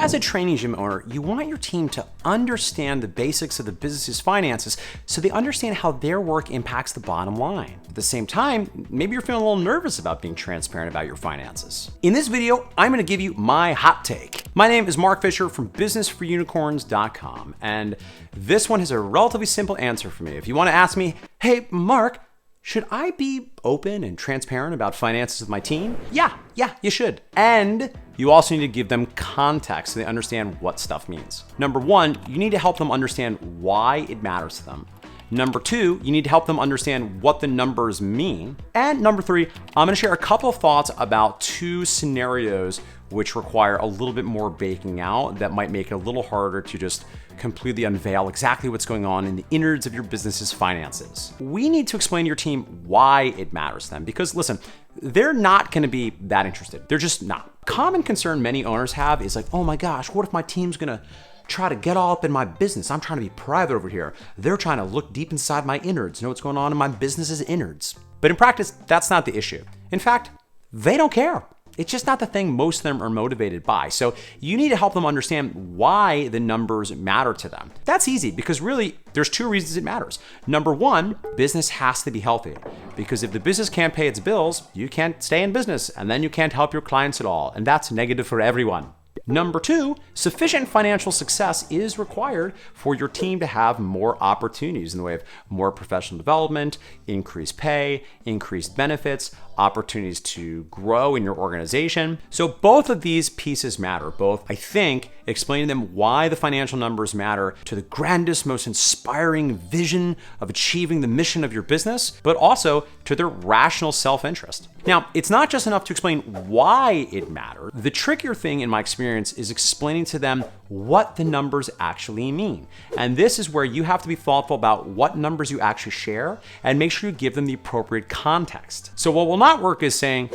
As a training gym owner, you want your team to understand the basics of the business's finances so they understand how their work impacts the bottom line. At the same time, maybe you're feeling a little nervous about being transparent about your finances. In this video, I'm going to give you my hot take. My name is Mark Fisher from businessforunicorns.com, and this one has a relatively simple answer for me. If you want to ask me, hey, Mark, should I be open and transparent about finances with my team? Yeah, you should. And you also need to give them context so they understand what stuff means. Number one, you need to help them understand why it matters to them. Number two, you need to help them understand what the numbers mean. And number three, I'm gonna share a couple of thoughts about two scenarios which require a little bit more baking out that might make it a little harder to just completely unveil exactly what's going on in the innards of your business's finances. We need to explain to your team why it matters to them because listen, they're not gonna be that interested. They're just not. Common concern many owners have is like, oh my gosh, what if my team's gonna try to get all up in my business? I'm trying to be private over here. They're trying to look deep inside my innards, know what's going on in my business's innards. But in practice, that's not the issue. In fact, they don't care. It's just not the thing most of them are motivated by. So you need to help them understand why the numbers matter to them. That's easy because really there's two reasons it matters. Number one, business has to be healthy because if the business can't pay its bills, you can't stay in business and then you can't help your clients at all. And that's negative for everyone. Number two, sufficient financial success is required for your team to have more opportunities in the way of more professional development, increased pay, increased benefits, opportunities to grow in your organization. So both of these pieces matter. Both, I think, explaining them why the financial numbers matter to the grandest, most inspiring vision of achieving the mission of your business, but also to their rational self-interest. Now, it's not just enough to explain why it matters. The trickier thing in my experience is explaining to them what the numbers actually mean. And this is where you have to be thoughtful about what numbers you actually share and make sure you give them the appropriate context. So what will not work is saying,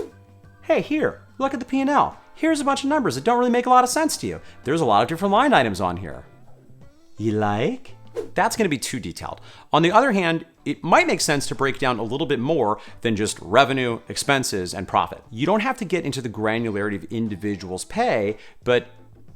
hey, here, look at the P&L. Here's a bunch of numbers that don't really make a lot of sense to you. There's a lot of different line items on here. You like? That's going to be too detailed. On the other hand, it might make sense to break down a little bit more than just revenue, expenses, and profit. You don't have to get into the granularity of individuals' pay, but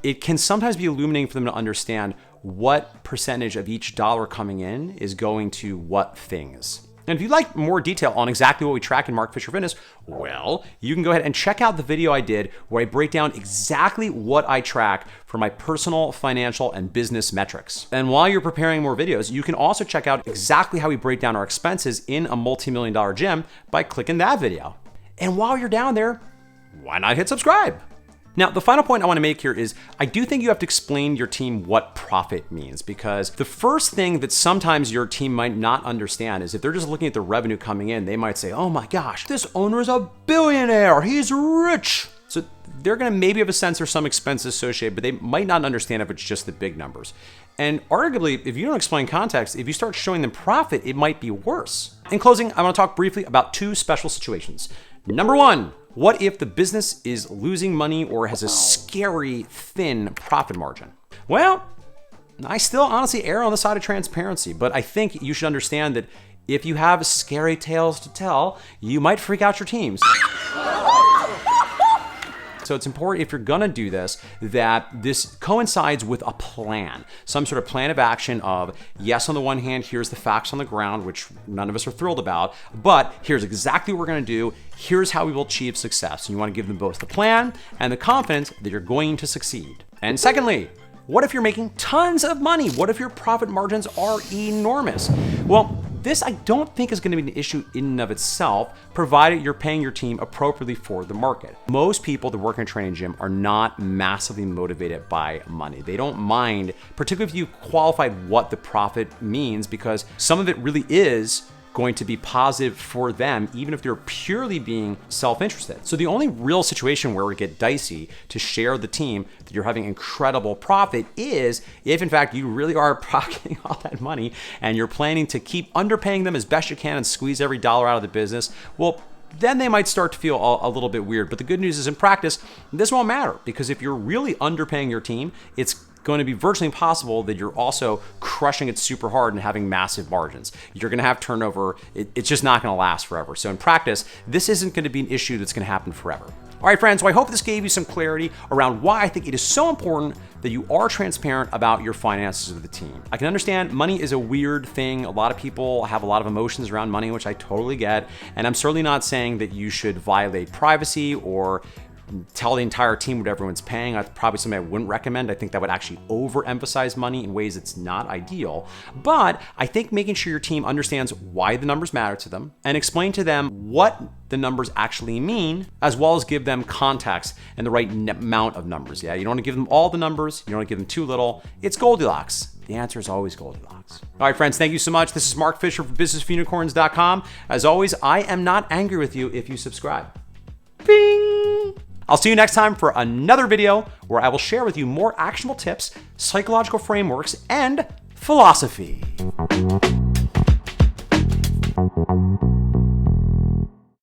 it can sometimes be illuminating for them to understand what percentage of each dollar coming in is going to what things. And if you'd like more detail on exactly what we track in Mark Fisher Fitness, well, you can go ahead and check out the video I did where I break down exactly what I track for my personal, financial, and business metrics. And while you're preparing more videos, you can also check out exactly how we break down our expenses in a multi-million-dollar gym by clicking that video. And while you're down there, why not hit subscribe? Now, the final point I want to make here is I do think you have to explain to your team what profit means because the first thing that sometimes your team might not understand is if they're just looking at the revenue coming in, they might say, oh my gosh, this owner is a billionaire, he's rich. So they're going to maybe have a sense there's some expenses associated, but they might not understand if it's just the big numbers. And arguably, if you don't explain context, if you start showing them profit, it might be worse. In closing, I want to talk briefly about two special situations. Number one, what if the business is losing money or has a scary thin profit margin? Well, I still honestly err on the side of transparency, but I think you should understand that if you have scary tales to tell, you might freak out your teams. So it's important if you're gonna do this, that this coincides with a plan, some sort of plan of action of, yes, on the one hand, here's the facts on the ground, which none of us are thrilled about, but here's exactly what we're gonna do, here's how we will achieve success. And you wanna give them both the plan and the confidence that you're going to succeed. And secondly, what if you're making tons of money? What if your profit margins are enormous? Well, this I don't think is going to be an issue in and of itself, provided you're paying your team appropriately for the market. Most people that work in a training gym are not massively motivated by money. They don't mind, particularly if you qualified what the profit means, because some of it really is going to be positive for them, even if they're purely being self-interested. So the only real situation where we get dicey to share the team that you're having incredible profit is if in fact you really are pocketing all that money and you're planning to keep underpaying them as best you can and squeeze every dollar out of the business. Well, then they might start to feel a little bit weird. But the good news is in practice, this won't matter because if you're really underpaying your team, it's going to be virtually impossible that you're also crushing it super hard and having massive margins. You're going to have turnover. It's just not going to last forever. So in practice, this isn't going to be an issue that's going to happen forever. All right, friends, so I hope this gave you some clarity around why I think it is so important that you are transparent about your finances with the team. I can understand money is a weird thing. A lot of people have a lot of emotions around money, which I totally get. And I'm certainly not saying that you should violate privacy or tell the entire team what everyone's paying. That's probably something I wouldn't recommend. I think that would actually overemphasize money in ways that's not ideal. But I think making sure your team understands why the numbers matter to them and explain to them what the numbers actually mean, as well as give them context and the right amount of numbers. Yeah, you don't want to give them all the numbers. You don't want to give them too little. It's Goldilocks. The answer is always Goldilocks. All right, friends, thank you so much. This is Mark Fisher for businessforunicorns.com. As always, I am not angry with you if you subscribe. Bing! I'll see you next time for another video where I will share with you more actionable tips, psychological frameworks, and philosophy.